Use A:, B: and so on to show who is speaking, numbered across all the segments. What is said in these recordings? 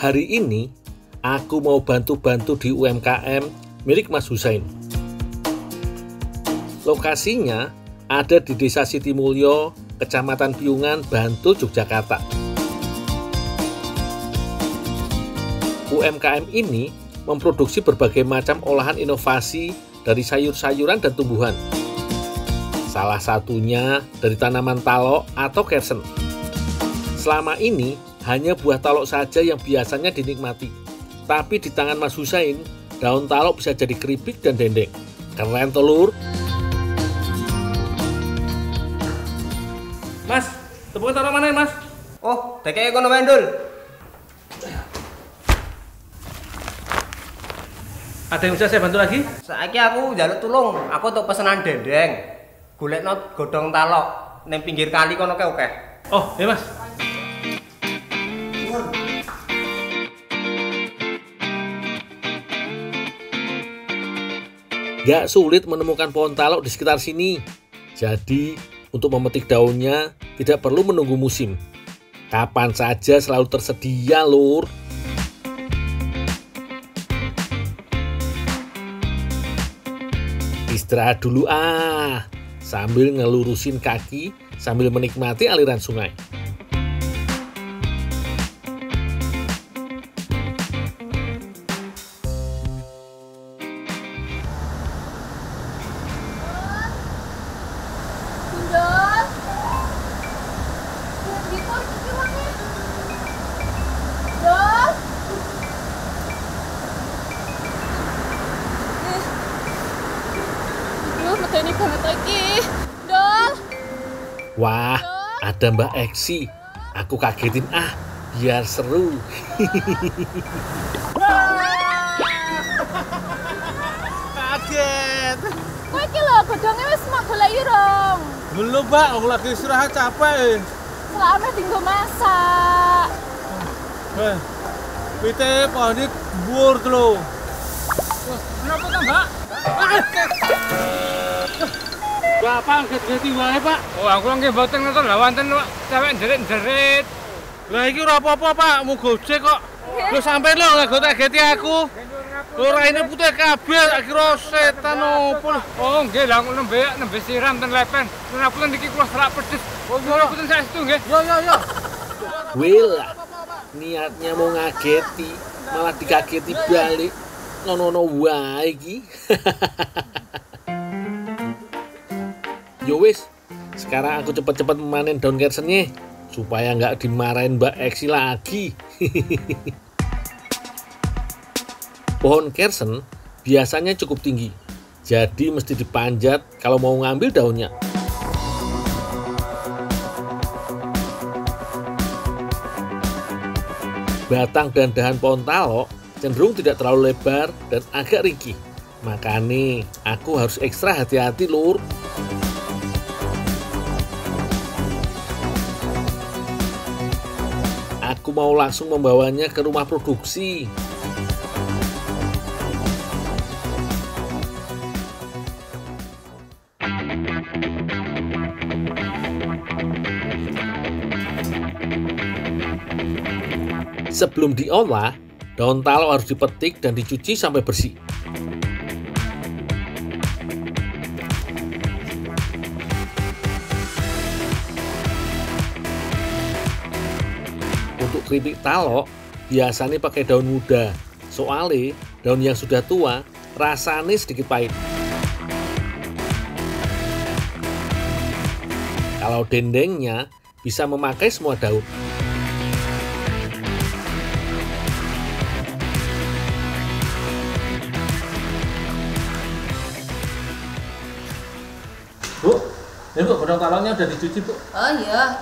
A: Hari ini aku mau bantu-bantu di UMKM milik Mas Husain. Lokasinya ada di Desa Sitimulyo, Kecamatan Piungan, Bantul, Yogyakarta. UMKM ini memproduksi berbagai macam olahan inovasi dari sayur-sayuran dan tumbuhan. Salah satunya dari tanaman talok atau kersen. Selama ini hanya buah talok saja yang biasanya dinikmati. Tapi di tangan Mas Husain, daun talok bisa jadi keripik dan dendeng. Keren telur.
B: Mas, tepung taruh mana ya, Mas?
C: Oh, dekek kono mendul.
B: Ada yang bisa saya bantu lagi?
C: Saiki aku njaluk tulung, aku untuk pesenan dendeng. Golekno godhong talok ning pinggir kali kono ke oke.
B: Oh, ya Mas.
A: Gak sulit menemukan pohon talok di sekitar sini. Jadi, untuk memetik daunnya tidak perlu menunggu musim. Kapan saja selalu tersedia, lur. Istirahat dulu sambil ngelurusin kaki sambil menikmati aliran sungai.
D: Ini banget lagi, Dol.
A: Wah, ada Mbak Eksi. Aku kagetin biar seru.
B: Kaget.
D: Kowe iki lho godhonge wis mak goleki rong.
B: Belum, Pak. Aku lagi istirahat capek.
D: Selama tinggal masak.
B: Pite pohon ini dhuwur lho. Kenapa kan, Mbak? Bapak nget-ngeti wae, Pak. Oh, aku lagi mboten ngoten lha wonten cewek njerit-njerit. Lah iki ora apa-apa, Pak. Mau gojek kok. Lho sampean lho ngegot-ngeti aku. Ora ini putih kabeh, tak kira setan opo. Oh, nggih, lah nembe siram ten lepen. Punten niki kula serak pedes. Oh, punten saestu nggih. Yo.
A: Wila, niatnya mau ngageti, malah dikageti balik. Nono wae iki. Yo wis, sekarang aku cepet-cepet memanen daun kersennya supaya nggak dimarahin Mbak Eksi lagi. Pohon kersen biasanya cukup tinggi, jadi mesti dipanjat kalau mau ngambil daunnya. Batang dan dahan pohon talok cenderung tidak terlalu lebar dan agak ringkih. Makanya aku harus ekstra hati-hati, lur. Aku mau langsung membawanya ke rumah produksi. Sebelum diolah, daun talok harus dipetik dan dicuci sampai bersih. Untuk keripik talok, biasanya pakai daun muda. Soalnya, daun yang sudah tua, rasanya sedikit pahit. Kalau dendengnya, bisa memakai semua daun.
B: Bu, ini kok godhong taloknya udah dicuci, Bu?
D: Oh iya,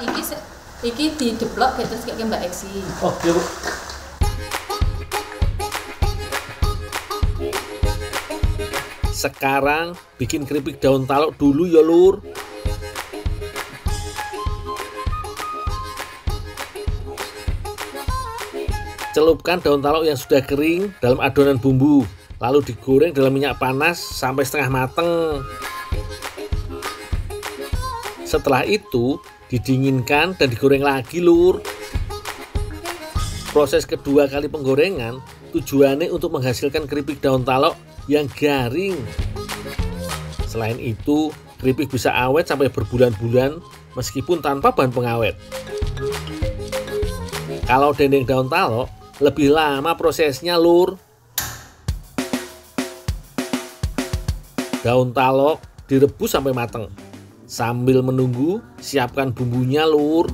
D: iki dideblok terus kayak Mbak Eksi.
B: Oh, iya, Bu.
A: Sekarang bikin keripik daun talok dulu ya, lur. Celupkan daun talok yang sudah kering dalam adonan bumbu, lalu digoreng dalam minyak panas sampai setengah mateng. Setelah itu, didinginkan dan digoreng lagi, lur. Proses kedua kali penggorengan tujuannya untuk menghasilkan keripik daun talok yang garing. Selain itu, keripik bisa awet sampai berbulan-bulan meskipun tanpa bahan pengawet. Kalau dendeng daun talok, lebih lama prosesnya, Lur. Daun talok direbus sampai matang. Sambil menunggu, siapkan bumbunya, Lur.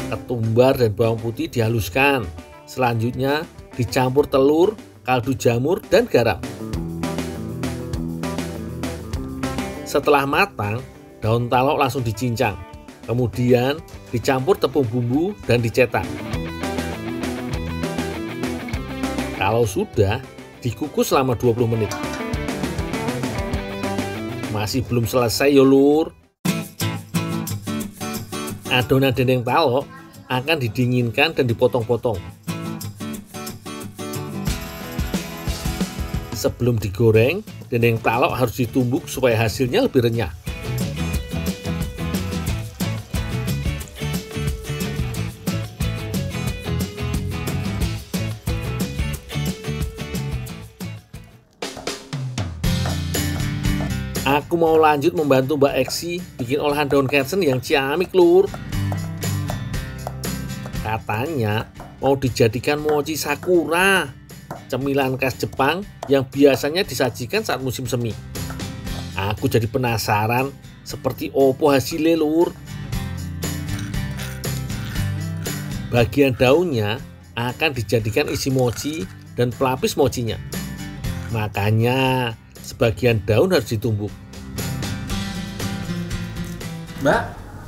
A: Ketumbar dan bawang putih dihaluskan. Selanjutnya dicampur telur, kaldu jamur, dan garam. Setelah matang, daun talok langsung dicincang. Kemudian dicampur tepung bumbu dan dicetak. Kalau sudah, dikukus selama 20 menit. Masih belum selesai ya, Lur. Adonan dendeng talok akan didinginkan dan dipotong-potong. Sebelum digoreng, dendeng talok harus ditumbuk supaya hasilnya lebih renyah. Aku mau lanjut membantu Mbak Eksi bikin olahan daun kersen yang ciamik, Lur. Katanya mau dijadikan mochi sakura, cemilan khas Jepang yang biasanya disajikan saat musim semi. Aku jadi penasaran seperti opo hasilnya, Lur. Bagian daunnya akan dijadikan isi mochi dan pelapis mochinya. Makanya sebagian daun harus ditumbuk.
B: Mbak,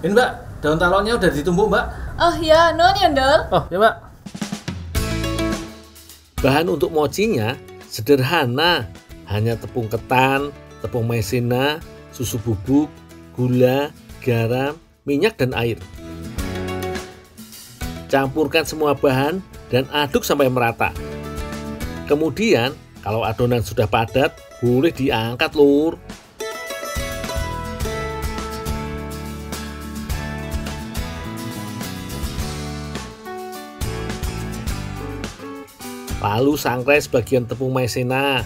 B: ini Mbak, daun taloknya udah ditumbuk, Mbak.
D: Oh ya, nuwun ya, Ndol.
B: Oh, ya Mbak.
A: Bahan untuk mochinya sederhana, hanya tepung ketan, tepung maizena, susu bubuk, gula, garam, minyak, dan air. Campurkan semua bahan dan aduk sampai merata. Kemudian, kalau adonan sudah padat, boleh diangkat, Lur. Lalu sangrai sebagian tepung maizena.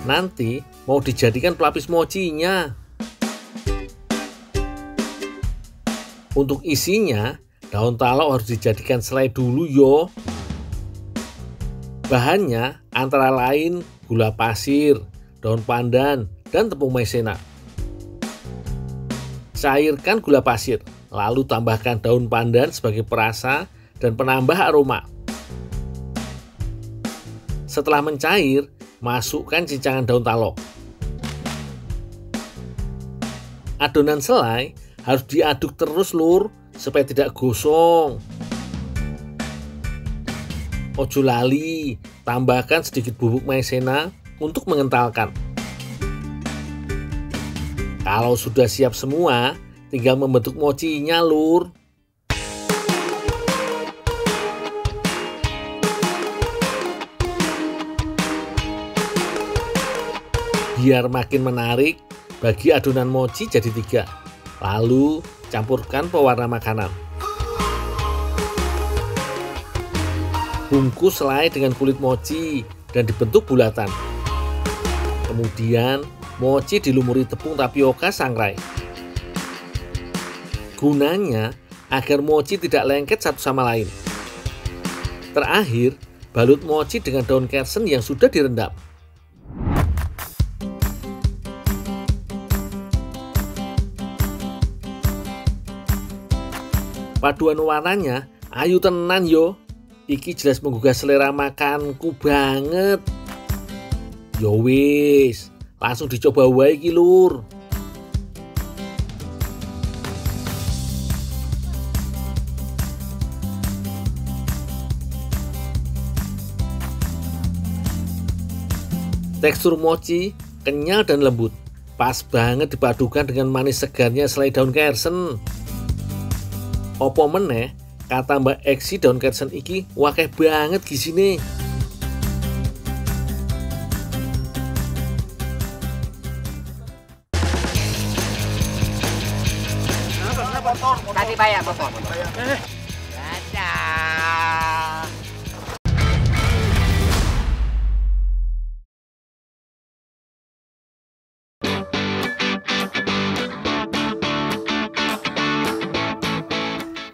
A: Nanti mau dijadikan pelapis mochinya. Untuk isinya, daun talok harus dijadikan selai dulu yo. Bahannya antara lain gula pasir, daun pandan, dan tepung maizena. Cairkan gula pasir, lalu tambahkan daun pandan sebagai perasa dan penambah aroma. Setelah mencair, masukkan cincangan daun talok. Adonan selai harus diaduk terus, Lur, supaya tidak gosong. Ojo lali, tambahkan sedikit bubuk maizena untuk mengentalkan. Kalau sudah siap semua, tinggal membentuk mochinya, Lur. Biar makin menarik, bagi adonan mochi jadi 3. Lalu campurkan pewarna makanan. Bungkus selai dengan kulit mochi dan dibentuk bulatan. Kemudian mochi dilumuri tepung tapioka sangrai. Gunanya agar mochi tidak lengket satu sama lain. Terakhir, balut mochi dengan daun kersen yang sudah direndam. Paduan warnanya ayu tenan yo. Iki jelas menggugah selera makanku banget. Yo wis, langsung dicoba wae iki, Lur. Tekstur mochi kenyal dan lembut. Pas banget dipadukan dengan manis segarnya selai daun kersen. Opo meneh, kata Mbak Eksi, daun kersen iki wakeh banget gisine.
E: Kasih bayar motor. Dadah.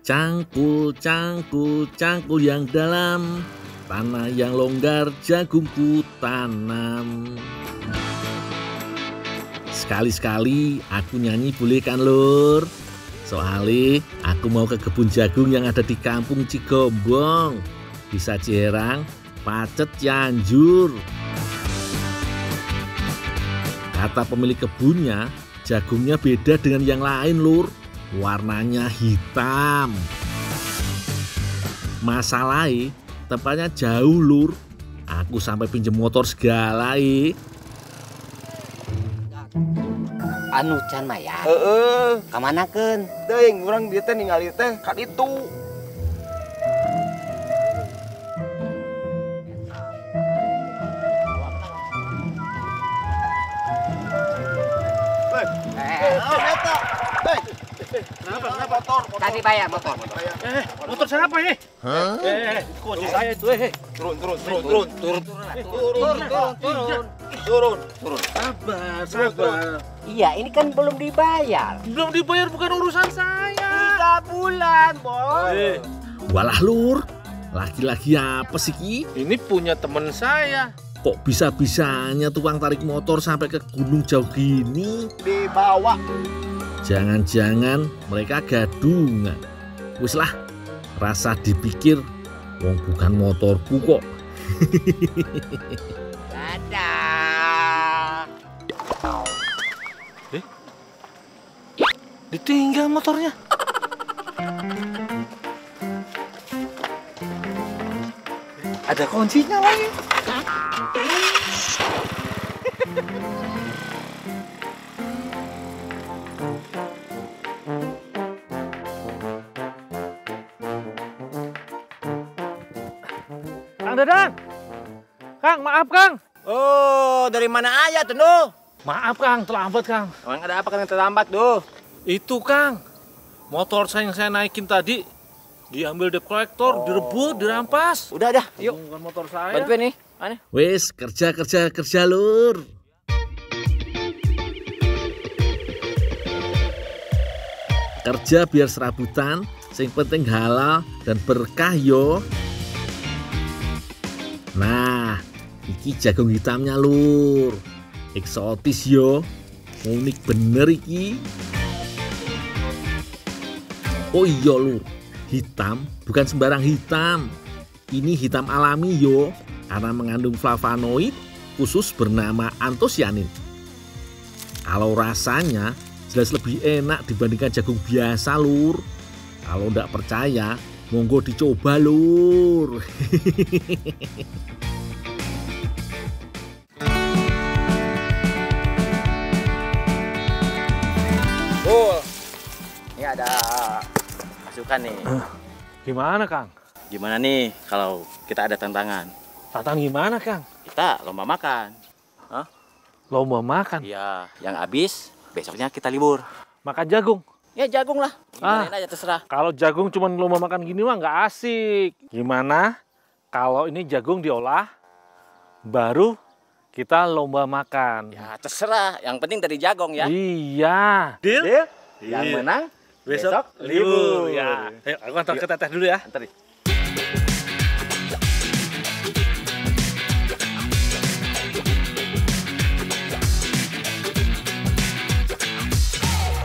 A: Cangkul, cangkul, cangkul yang dalam, tanah yang longgar jagungku tanam. Sekali-sekali aku nyanyi boleh kan Lur? Soalnya aku mau ke kebun jagung yang ada di kampung Cigombong. Bisa Ciherang, Pacet, Cianjur. Kata pemilik kebunnya, jagungnya beda dengan yang lain Lur. Warnanya hitam. Masalahnya tempatnya jauh Lur. Aku sampai pinjem motor segala
E: Anu can maya. Kamana keun?
C: Teuing urang dieu teh ningali teh ka ditu.
E: Kasih bayar motor.
B: Motor siapa ini? Kunci saya itu. Turun. Sabar.
E: Iya, ini kan belum dibayar.
B: Belum dibayar bukan urusan saya.
E: 3 bulan, Bos.
A: Walah Lur, laki-laki apa sih Ki?
B: Ini punya teman saya.
A: Kok bisa-bisanya tukang tarik motor sampai ke gunung jauh gini?
C: Dibawa.
A: Jangan-jangan mereka gadungan. Wis lah, rasa dipikir, wong bukan motorku kok.
E: Dadah.
B: Ditinggal motornya. Ada kuncinya lagi. Kang Dadang. Kang, maaf Kang.
C: Oh, dari mana aja tuh, Nuh?
B: Maaf Kang, terlambat Kang.
C: Emang ada apa kan yang terlambat, Duh?
B: Itu Kang, motor saya yang saya naikin tadi diambil debt collector, direbut, dirampas.
C: Udah dah, yuk.
B: Bukan motor saya.
C: Bantuin nih. Mana?
A: Wis, kerja Lur. Kerja biar serabutan, sing penting halal dan berkah yo. Nah, iki jagung hitamnya Lur. Eksotis yo. Unik bener iki. Oh iya Lur, hitam bukan sembarang hitam. Ini hitam alami yo, karena mengandung flavonoid khusus bernama antosianin. Kalau rasanya jelas lebih enak dibandingkan jagung biasa Lur. Kalau ndak percaya, monggo dicoba Lur.
C: Ini ada masukan nih.
B: Gimana Kang?
C: Gimana nih kalau kita ada tantangan?
B: Tatang gimana Kang?
C: Kita lomba makan.
B: Lomba makan?
C: Iya, yang habis besoknya kita libur.
B: Makan jagung?
C: Ya jagung lah. Gimana aja terserah.
B: Kalau jagung cuma lomba makan gini mah nggak asik. Gimana kalau ini jagung diolah, baru kita lomba makan?
C: Ya terserah, yang penting dari jagung ya.
B: Iya.
C: Deal? Yang menang besok libur.
B: Ya. Ayo, aku antar ke teteh dulu ya.
C: Antar.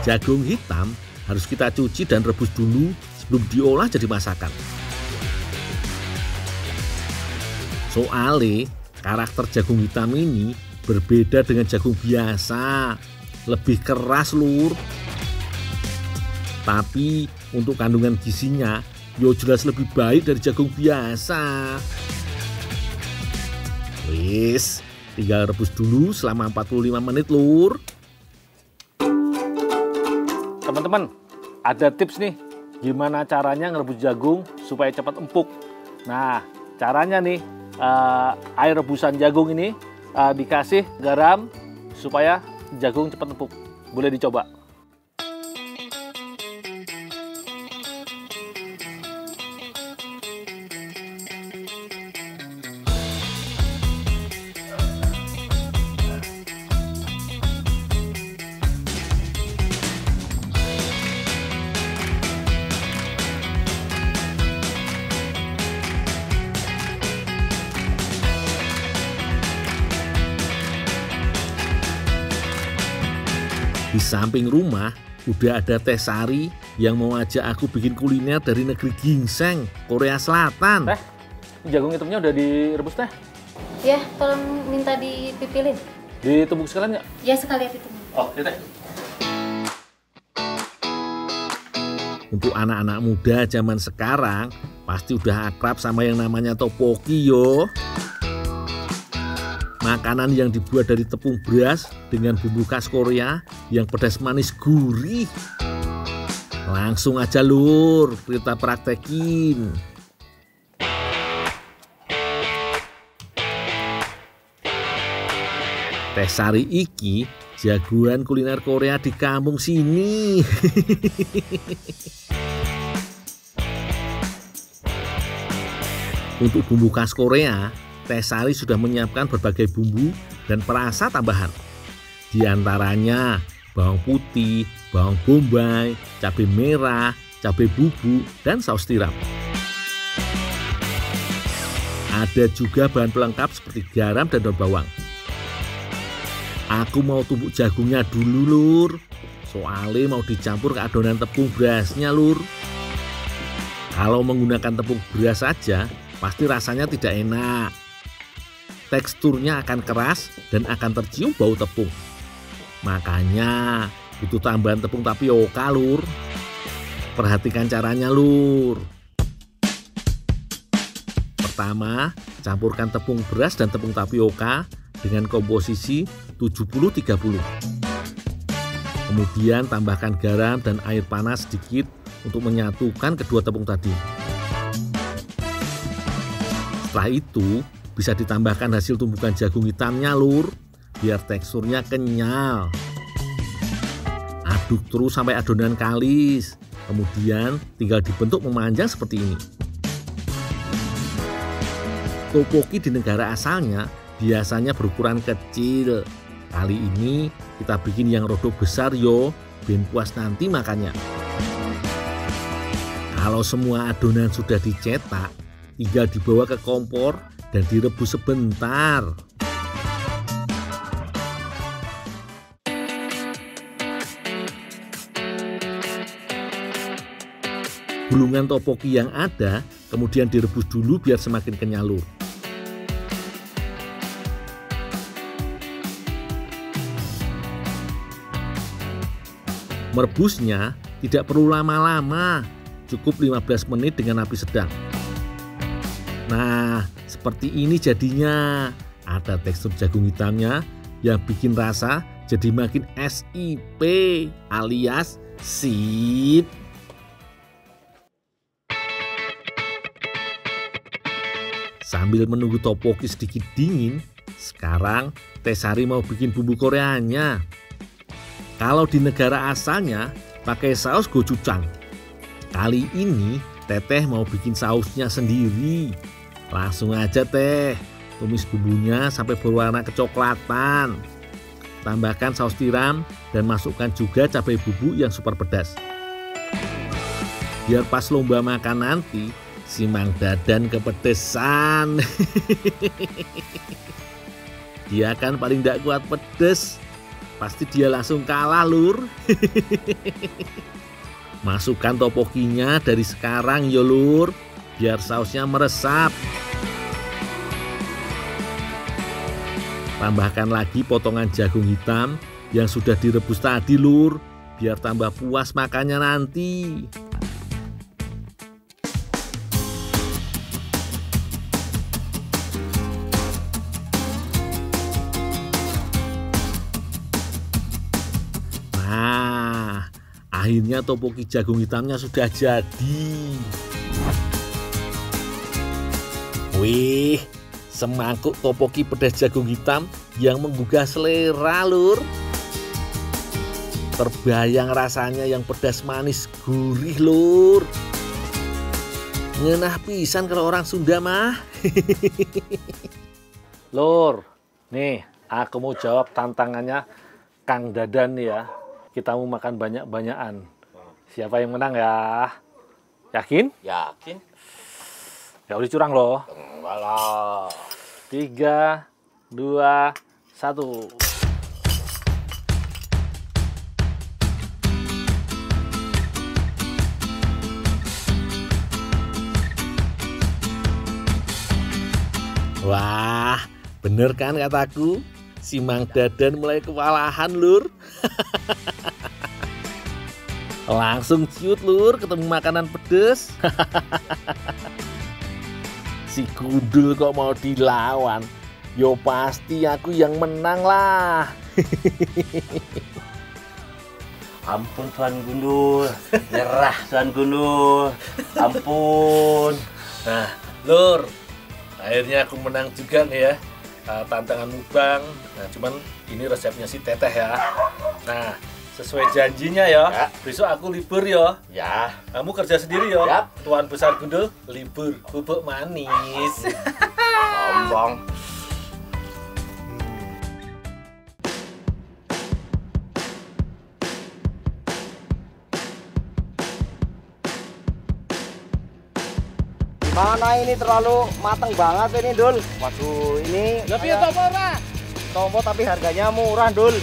A: Jagung hitam harus kita cuci dan rebus dulu sebelum diolah jadi masakan. Soalnya karakter jagung hitam ini berbeda dengan jagung biasa, lebih keras Lur. Tapi untuk kandungan gizinya yo jelas lebih baik dari jagung biasa. Wis, tinggal rebus dulu selama 45 menit Lur.
B: Teman-teman, ada tips nih gimana caranya ngerebus jagung supaya cepat empuk. Nah, caranya nih air rebusan jagung ini dikasih garam supaya jagung cepat empuk. Boleh dicoba.
A: Di samping rumah udah ada Teh Sari yang mau ajak aku bikin kuliner dari negeri ginseng, Korea Selatan.
B: Teh, jagung hitamnya udah direbus Teh?
D: Ya, tolong minta dipipilin.
B: Ditumbuk sekalian nggak?
D: Ya, sekalian itu.
B: Oh, ya Teh.
A: Untuk anak-anak muda zaman sekarang pasti udah akrab sama yang namanya tteokbokki yo. Makanan yang dibuat dari tepung beras dengan bumbu khas Korea yang pedas manis gurih. Langsung aja lur, kita praktekin. Teh Sari iki jagoan kuliner Korea di kampung sini. Untuk bumbu khas Korea, Teh Sari sudah menyiapkan berbagai bumbu dan perasa tambahan. Di antaranya bawang putih, bawang bombay, cabai merah, cabai bubuk, dan saus tiram. Ada juga bahan pelengkap seperti garam dan daun bawang. Aku mau tumbuk jagungnya dulu lur, soalnya mau dicampur ke adonan tepung berasnya lur. Kalau menggunakan tepung beras saja, pasti rasanya tidak enak. Teksturnya akan keras dan akan tercium bau tepung. Makanya butuh tambahan tepung tapioka lur. Perhatikan caranya lur. Pertama, campurkan tepung beras dan tepung tapioka dengan komposisi 70-30. Kemudian tambahkan garam dan air panas sedikit untuk menyatukan kedua tepung tadi. Setelah itu bisa ditambahkan hasil tumbukan jagung hitamnya lur, biar teksturnya kenyal. Aduk terus sampai adonan kalis, kemudian tinggal dibentuk memanjang seperti ini. Tteokbokki di negara asalnya biasanya berukuran kecil. Kali ini kita bikin yang rodok besar yo, ben puas nanti makannya. Kalau semua adonan sudah dicetak, tinggal dibawa ke kompor dan direbus sebentar. Gulungan tteokbokki yang ada kemudian direbus dulu biar semakin kenyal lur. Merebusnya tidak perlu lama-lama, cukup 15 menit dengan api sedang. Nah, seperti ini jadinya. Ada tekstur jagung hitamnya yang bikin rasa jadi makin SIP alias sip. Sambil menunggu tteokbokki sedikit dingin, sekarang Teh Sari mau bikin bumbu Koreanya. Kalau di negara asalnya pakai saus gochujang. Kali ini Teteh mau bikin sausnya sendiri. Langsung aja Teh, tumis bumbunya sampai berwarna kecoklatan. Tambahkan saus tiram dan masukkan juga cabai bubuk yang super pedas. Biar pas lomba makan nanti, si Mang Dadan kepedesan. Dia kan paling tidak kuat pedes. Pasti dia langsung kalah lur. Masukkan tteokbokkinya dari sekarang ya lur, biar sausnya meresap. Tambahkan lagi potongan jagung hitam yang sudah direbus tadi lur, biar tambah puas makannya nanti. Nah, akhirnya tteokbokki jagung hitamnya sudah jadi. Wih, semangkuk tteokbokki pedas jagung hitam yang menggugah selera lur. Terbayang rasanya yang pedas manis gurih lur. Ngenah pisan kalau orang Sunda mah.
B: Lur, nih aku mau jawab tantangannya Kang Dadan nih ya. Kita mau makan banyak-banyakan. Siapa yang menang ya? Yakin?
E: Yakin?
B: Ya udah curang loh.
E: Enggak lah.
B: 3, 2, 1.
A: Wah, bener kan kataku? Si Mang Dadan mulai kewalahan, Lur. Langsung ciut, Lur, ketemu makanan pedes. Si Gundul kok mau dilawan? Yo pasti aku yang menang lah.
E: Ampun Tuan Gundul, nyerah Tuan Gundul, ampun.
A: Nah, Lur, akhirnya aku menang juga nih ya. Tantangan mukbang. Nah, cuman ini resepnya si Teteh ya. Nah, sesuai janjinya ya. Besok aku libur ya.
E: Ya.
A: Kamu kerja sendiri ya.
E: Yap.
A: Tuan Besar Gundul libur, bubuk manis.
E: Sombong. Mana ini terlalu mateng banget ini, Dul. Waduh, ini
B: Lebih ya tomo ora?
E: tomo tapi harganya murah, Dul.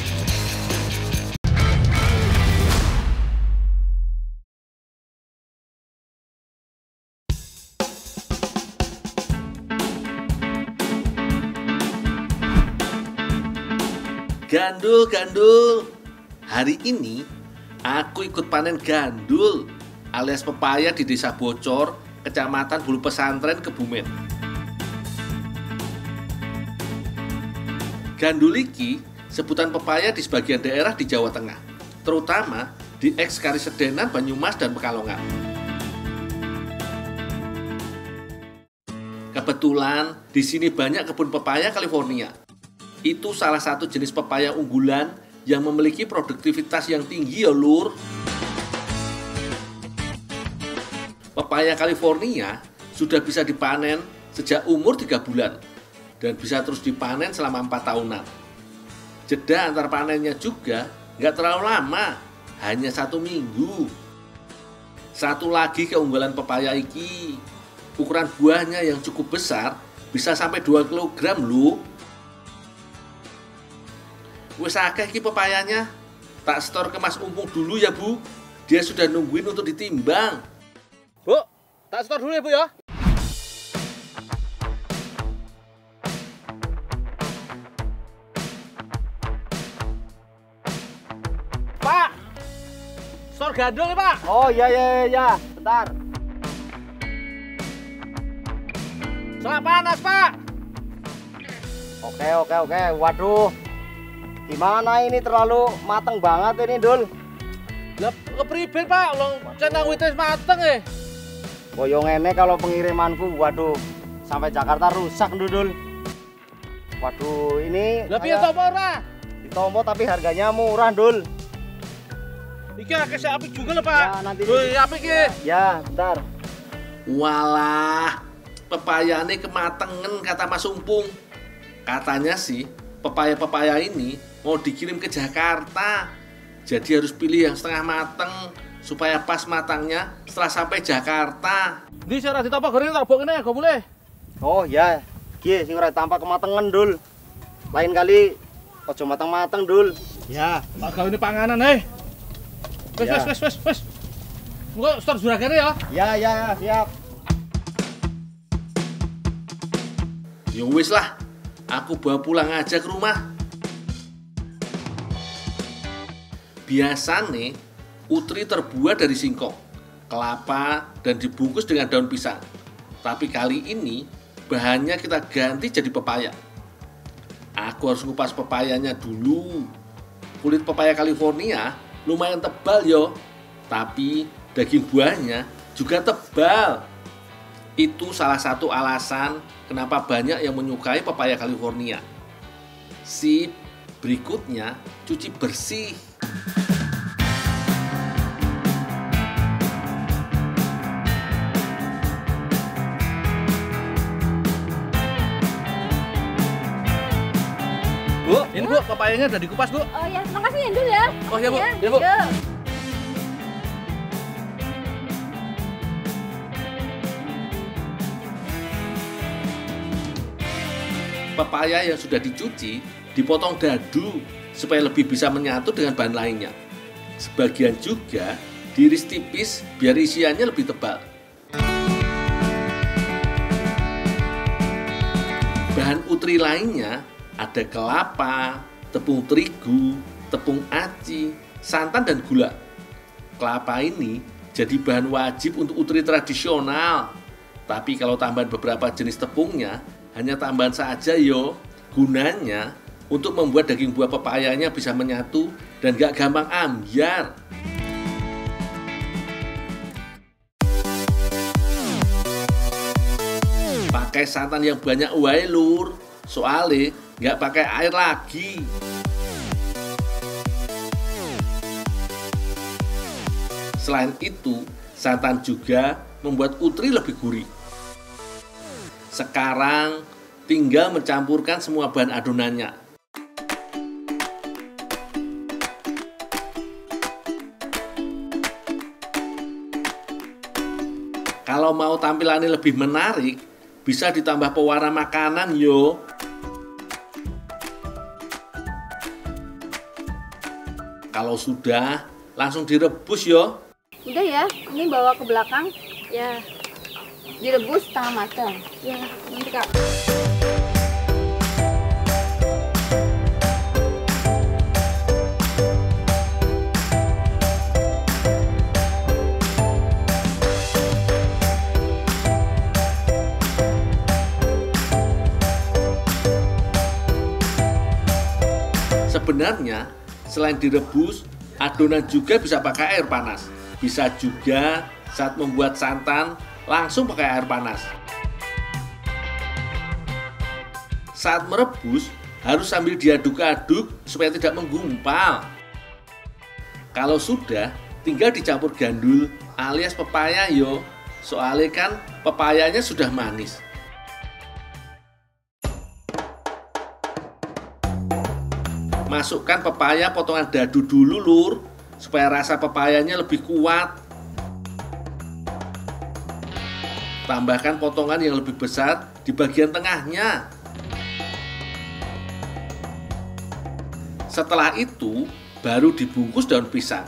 A: Gandul, gandul. Hari ini aku ikut panen gandul alias pepaya di Desa Bocor, Kecamatan Bulu Pesantren, Kebumen. Gandul iki sebutan pepaya di sebagian daerah di Jawa Tengah, terutama di Karisedenan, Banyumas, dan Pekalongan. Kebetulan di sini banyak kebun pepaya California. Itu salah satu jenis pepaya unggulan yang memiliki produktivitas yang tinggi ya, Lur. Pepaya California sudah bisa dipanen sejak umur 3 bulan dan bisa terus dipanen selama 4 tahunan. Jeda antar panennya juga nggak terlalu lama, hanya 1 minggu. Satu lagi keunggulan pepaya iki, ukuran buahnya yang cukup besar, bisa sampai 2 kg loh. Wes akeh iki pepayanya. Tak setor ke Mas Umpung dulu ya, Bu. Dia sudah nungguin untuk ditimbang.
B: Bu, tak setor dulu ya Bu ya. Pak, setor gandul ya Pak.
E: Oh iya, bentar.
B: Selak panas Pak.
E: Oke. Waduh. Gimana ini terlalu mateng banget ini, Dul.
B: Lah kepriben Pak, lo cenang wis mateng
E: Koyo ngene kalau pengirimanku, waduh, sampai Jakarta rusak, Dul. Waduh, ini
B: Lah piye tomo ora?
E: ditompo tapi harganya murah, Dul.
B: Iki akeh sing apik juga lho Pak.
E: Ya, nanti
B: Lho, apik iki.
E: Ya, bentar.
A: Walah, pepayane kematengen kata Mas Umpung. Katanya sih, pepaya-pepaya ini mau dikirim ke Jakarta. Jadi harus pilih yang setengah mateng supaya pas matangnya setelah sampai Jakarta.
B: Ndi sing ora ditampa goreng tak bok kene, go mulih.
E: Oh ya, gie sing ora tampak kematengen, Dul. Lain kali ojo mateng-mateng, Dul.
B: Ya, tak gawene panganan Wes.
E: Ya.
B: Wes. Engko setor juragane ya.
E: Ya, siap.
A: Ya wis lah, aku bawa pulang aja ke rumah. Biasanya utri terbuat dari singkong, kelapa, dan dibungkus dengan daun pisang. Tapi kali ini bahannya kita ganti jadi pepaya. Aku harus ngupas pepayanya dulu. Kulit pepaya California lumayan tebal yo, tapi daging buahnya juga tebal. Itu salah satu alasan kenapa banyak yang menyukai pepaya California. Sip, berikutnya cuci bersih.
B: Bu, ini Bu, pepayanya udah dikupas Bu.
D: Oh ya, makasih ya Dul ya.
B: Oh ya Bu,
D: Ya,
B: ya Bu.
D: yuk.
A: Pepaya yang sudah dicuci dipotong dadu supaya lebih bisa menyatu dengan bahan lainnya. Sebagian juga diiris tipis biar isiannya lebih tebal. Bahan utri lainnya ada kelapa, tepung terigu, tepung aci, santan, dan gula. Kelapa ini jadi bahan wajib untuk utri tradisional. Tapi kalau tambahan beberapa jenis tepungnya, hanya tambahan saja yo. Gunanya untuk membuat daging buah pepayanya bisa menyatu dan gak gampang ambyar. Pakai santan yang banyak wae lur, soalnya nggak pakai air lagi. Selain itu, santan juga membuat utri lebih gurih. Sekarang tinggal mencampurkan semua bahan adonannya. Kalau mau tampilannya lebih menarik, bisa ditambah pewarna makanan yo. Kalau sudah, langsung direbus yo.
F: Udah ya, ini bawa ke belakang. Ya. Direbus setengah matang. Ya, nanti Kak.
A: Sebenarnya, selain direbus, adonan juga bisa pakai air panas. Bisa juga saat membuat santan, langsung pakai air panas. Saat merebus, harus sambil diaduk-aduk supaya tidak menggumpal. Kalau sudah, tinggal dicampur gandul alias pepaya yo. Soalnya kan pepayanya sudah manis. Masukkan pepaya potongan dadu dulu lur, supaya rasa pepayanya lebih kuat. Tambahkan potongan yang lebih besar di bagian tengahnya. Setelah itu, baru dibungkus daun pisang.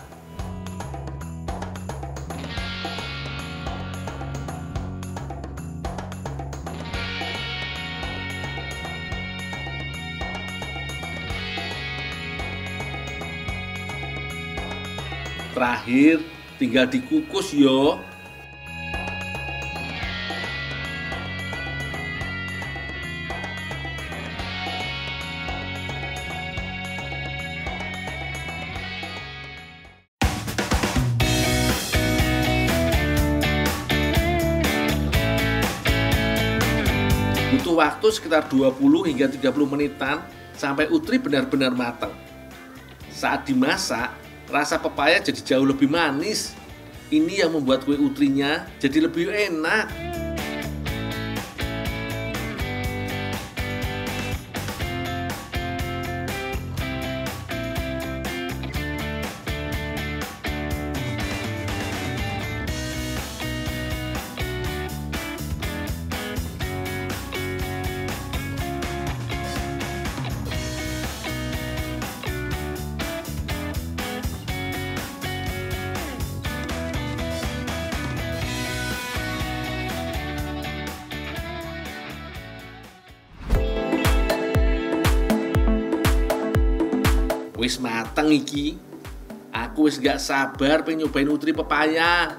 A: Terakhir, tinggal dikukus yo. Butuh waktu sekitar 20 hingga 30 menitan sampai utri benar-benar matang. Saat dimasak, rasa pepaya jadi jauh lebih manis. Ini yang membuat kue utrinya jadi lebih enak. Wis mateng iki. Aku wis gak sabar pengen nyobain utri pepaya.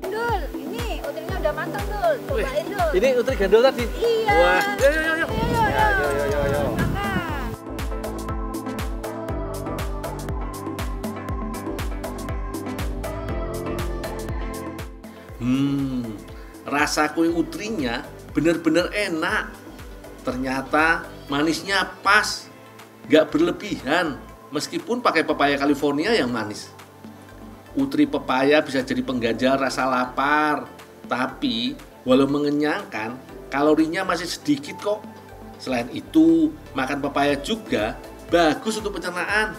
F: Dul, ini utrinya udah matang, Dul. Cobain, Dul.
B: Ini utri gandul tadi?
F: Iya.
B: Wah, yuk.
F: Yo. Makan.
A: Rasa kue utrinya bener-bener enak. Ternyata manisnya pas. Gak berlebihan, meskipun pakai pepaya California yang manis. Utri pepaya bisa jadi pengganjal rasa lapar, tapi walau mengenyangkan, kalorinya masih sedikit kok. Selain itu, makan pepaya juga bagus untuk pencernaan.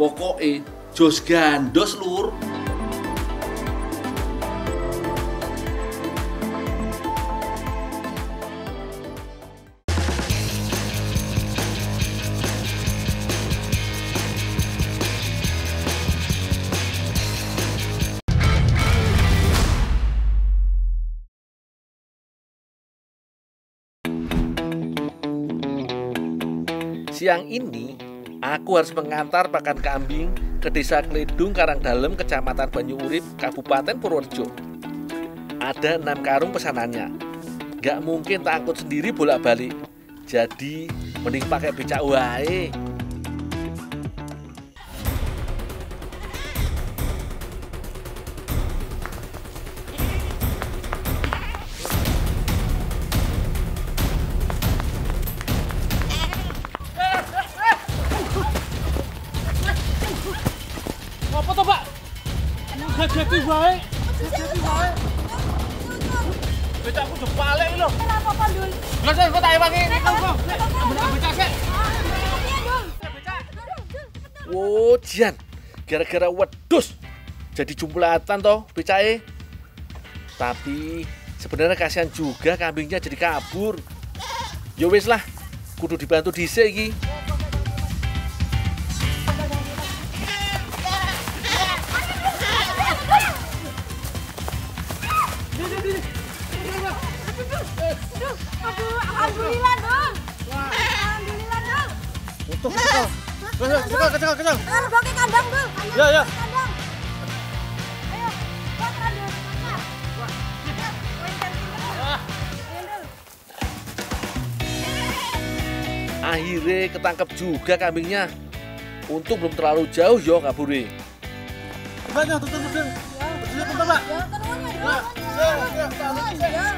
A: Pokoknya, jos gandos lur. Siang ini, aku harus mengantar pakan kambing ke Desa Kledung, Karangdalem, Kecamatan Banyuurip, Kabupaten Purworejo. Ada 6 karung pesanannya. Gak mungkin tak angkut sendiri bolak-balik. Jadi, mending pakai becak wae.
B: Apa to, Pak? Gati wae. Becakku jepale iki lho.
F: Ora apa-apa, Dul.
B: Lah sen kok tak ewangi niku kok. Becak sik.
A: Wow, Jian, gara-gara wedhus jadi jumlatan toh becake. Tapi sebenarnya kasihan juga kambingnya jadi kabur. Ya wis lah, kudu dibantu dhisik iki.
F: Aduh, alhamdulillah, Dul. Alhamdulillah, Dul.
B: Untung kecil. Kecil.
F: Ngerboke kandang, Dul.
B: Ya, ya.
F: Kandang. Ayo, buat Dul.
A: Akhirnya ketangkep juga kambingnya. Untung belum terlalu jauh yo kabure.
B: Banyak tutup. Betul, Pak.
F: Ya, terunya, Dul. Ya.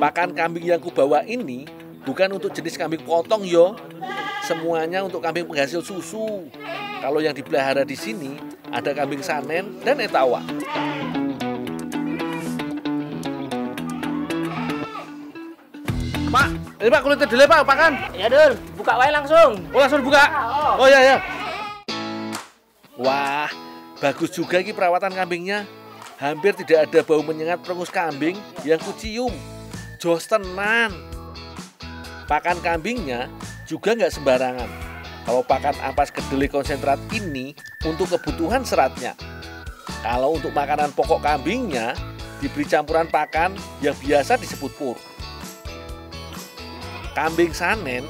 A: Pakan kambing yang kubawa ini bukan untuk jenis kambing potong yo. Semuanya untuk kambing penghasil susu. Kalau yang dipelihara di sini ada kambing Sanen dan Etawa. Pak, ini Pak kulitnya dulu Pak, pakan.
C: Ya, Dul, buka wae langsung.
A: Oh, langsung dibuka. Oh ya. Wah, bagus juga ini perawatan kambingnya. Hampir tidak ada bau menyengat perengus kambing yang kucium. Jos tenan. Pakan kambingnya juga nggak sembarangan. Kalau pakan ampas kedelai konsentrat ini untuk kebutuhan seratnya. Kalau untuk makanan pokok kambingnya diberi campuran pakan yang biasa disebut pur. Kambing Sanen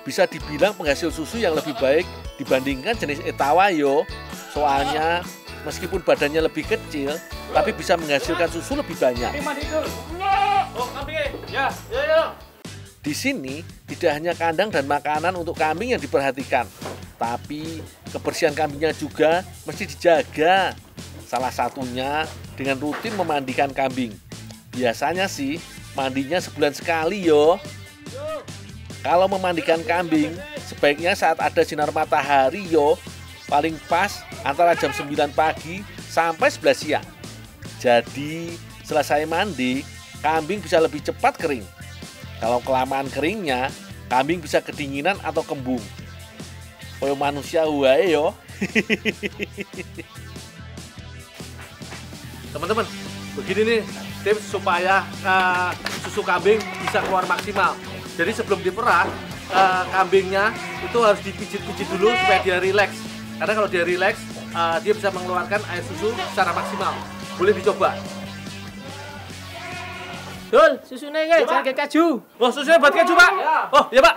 A: bisa dibilang penghasil susu yang lebih baik dibandingkan jenis Etawa yo. Soalnya meskipun badannya lebih kecil, tapi bisa menghasilkan susu lebih banyak.
B: Oh, kambing. Ya.
A: Di sini tidak hanya kandang dan makanan untuk kambing yang diperhatikan, tapi kebersihan kambingnya juga mesti dijaga. Salah satunya dengan rutin memandikan kambing. Biasanya sih mandinya sebulan sekali yo. Kalau memandikan kambing, sebaiknya saat ada sinar matahari yo. Paling pas antara jam 9 pagi sampai 11 siang. Jadi selesai mandi, kambing bisa lebih cepat kering. Kalau kelamaan keringnya, kambing bisa kedinginan atau kembung. Koyo manusia wae yo. Teman-teman, begini nih tips supaya susu kambing bisa keluar maksimal. Jadi sebelum diperah, kambingnya itu harus dipijit-pijit dulu supaya dia rileks. Karena kalau dia rileks, dia bisa mengeluarkan air susu secara maksimal. Boleh dicoba.
C: Dul, susunya iki jangan kayak keju.
A: Oh, susunya buat keju, Pak? Oh, iya, Pak.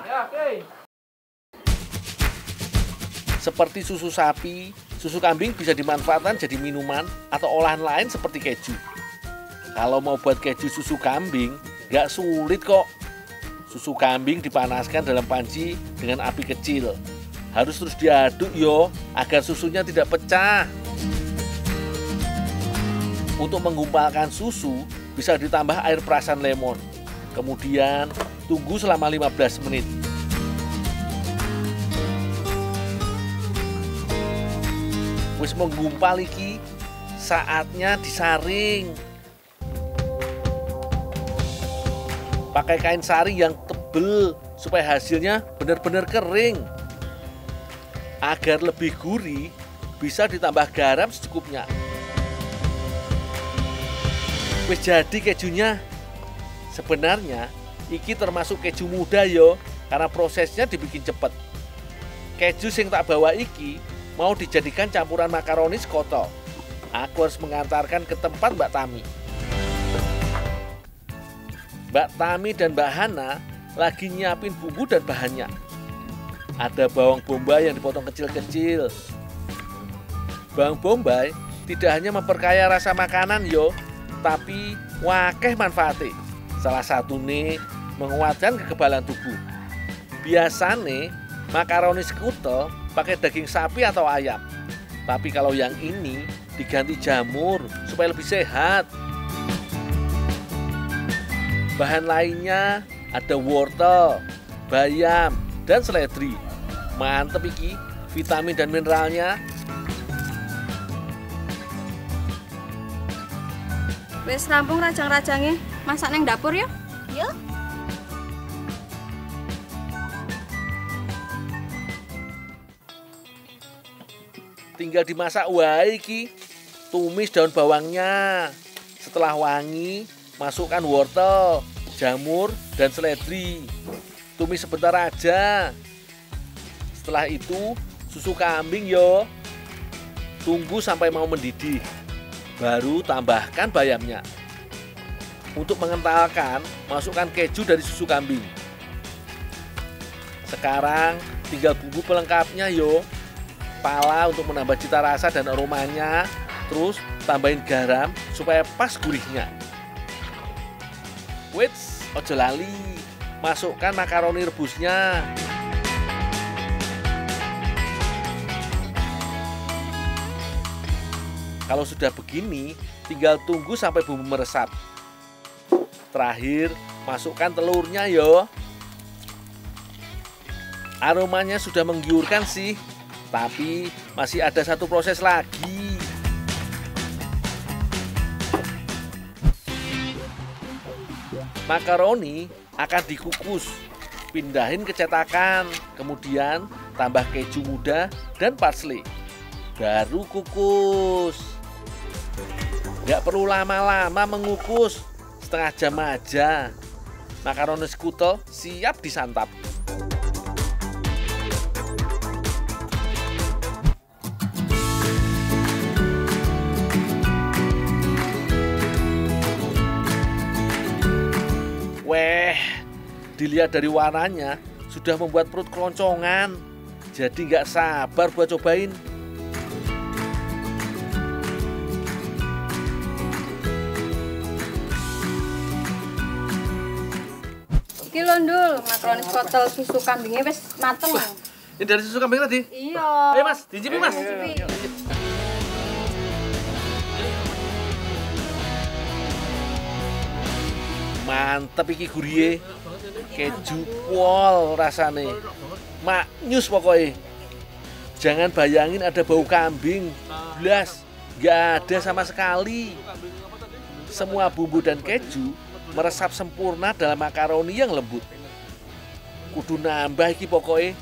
A: Seperti susu sapi, susu kambing bisa dimanfaatkan jadi minuman atau olahan lain seperti keju. Kalau mau buat keju susu kambing, nggak sulit kok. Susu kambing dipanaskan dalam panci dengan api kecil. Harus terus diaduk yo, agar susunya tidak pecah. Untuk menggumpalkan susu, bisa ditambah air perasan lemon. Kemudian tunggu selama 15 menit. Wis menggumpal iki, saatnya disaring. Pakai kain saring yang tebel supaya hasilnya benar-benar kering. Agar lebih gurih, bisa ditambah garam secukupnya. Wis jadi kejunya. Sebenarnya iki termasuk keju muda yo, karena prosesnya dibikin cepet. Keju sing tak bawa iki mau dijadikan campuran makaroni sekoto. Aku harus mengantarkan ke tempat Mbak Tami. Mbak Tami dan Mbak Hana lagi nyiapin bumbu dan bahannya. Ada bawang bombay yang dipotong kecil-kecil. Bawang bombay tidak hanya memperkaya rasa makanan yo, tapi wakeh manfaatnya. Salah satu nih menguatkan kekebalan tubuh. Biasanya makaroni skutel pakai daging sapi atau ayam. Tapi kalau yang ini diganti jamur supaya lebih sehat. Bahan lainnya ada wortel, bayam, dan seledri. Mantep iki, vitamin dan mineralnya.
F: Wis rampung rajang-rajangnya. Masak neng dapur ya? Yuk.
A: Tinggal dimasak wae iki. Tumis daun bawangnya. Setelah wangi, masukkan wortel, jamur, dan seledri. Tumis sebentar aja. Setelah itu, susu kambing yo. Tunggu sampai mau mendidih. Baru tambahkan bayamnya. Untuk mengentalkan, masukkan keju dari susu kambing. Sekarang tinggal bumbu pelengkapnya yo. Pala untuk menambah cita rasa dan aromanya. Terus tambahin garam supaya pas gurihnya. Wits, ojo lali. Masukkan makaroni rebusnya. Kalau sudah begini, tinggal tunggu sampai bumbu meresap. Terakhir, masukkan telurnya yo. Aromanya sudah menggiurkan sih, tapi masih ada satu proses lagi. Makaroni akan dikukus, pindahin ke cetakan, kemudian tambah keju muda dan parsley. Baru kukus. Nggak perlu lama-lama mengukus, setengah jam aja. Makaroni skutel siap disantap. Weh, dilihat dari warnanya sudah membuat perut keloncongan. Jadi nggak sabar buat cobain.
F: Iki lho Ndul, makaroni skotel susu kambingnya wis mateng.
A: Ini dari susu kambing tadi?
F: Iya.
A: Ayo Mas, dicipi Mas. Mantep iki guriye. Keju pol rasane. Maknyus pokoknya. Jangan bayangin ada bau kambing. Blas, nggak ada sama sekali. Semua bumbu dan keju meresap sempurna dalam makaroni yang lembut. Kudu nambah iki pokoknya.